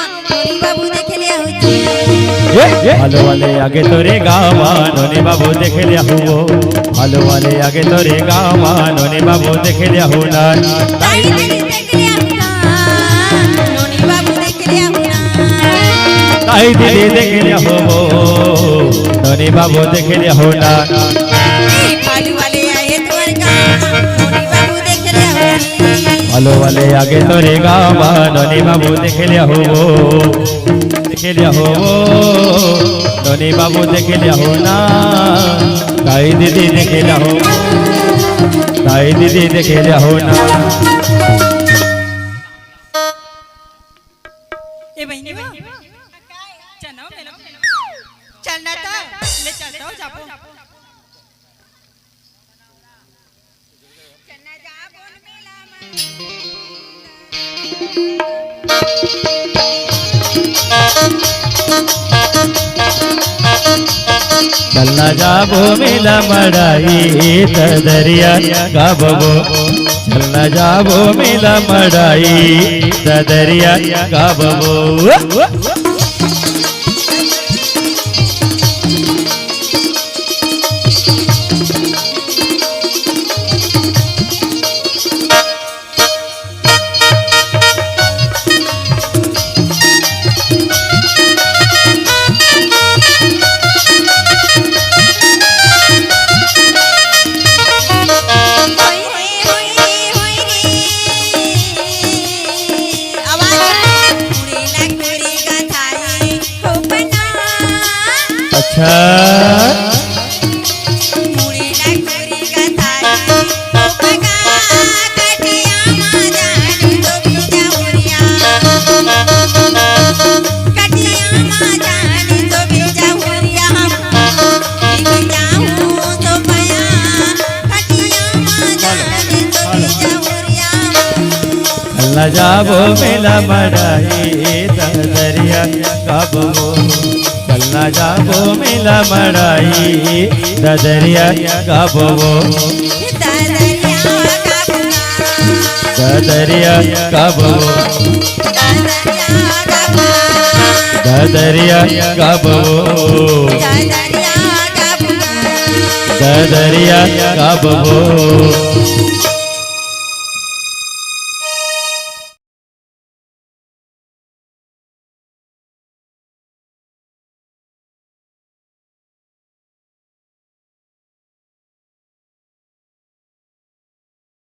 ननी बाबू देखे लिया होती ভালো वाले आगे तोरे गावा ननी बाबू देखे लिया हुओ ভালো वाले आगे तोरे गावा ननी बाबू देखे लिया हो ना ताई दिली देख लिया होना ननी बाबू देख लिया होना ताई दिली देखे लिया हो ननी बाबू देखे लिया हो ना भालू वाले आए तुम्हारे गाँव ननी बाबू देख लिया होती ভালো वाले आगे तोरे गावा ननी बाबू देखे लिया हो देखे लिया हो ननी बाबू देखे लिया हो ना ताई दीदी देखे लिया हो ताई दीदी देखे लिया हो ना ए बहिनी बा चलो मेरा चलना था ले चलता हूँ जापो चलना जा बोल मेला चलना जाबो मेला मड़ाई दरिया गाबो चलना जाबो मेला मड़ाई दरिया गाबो अच्छा चलना जाबो मेला मड़ाई दरिया गाबो चलना जाबो मेला मड़ाई दरिया गाबो दरिया गाबो दरिया गाबो दरिया गाबो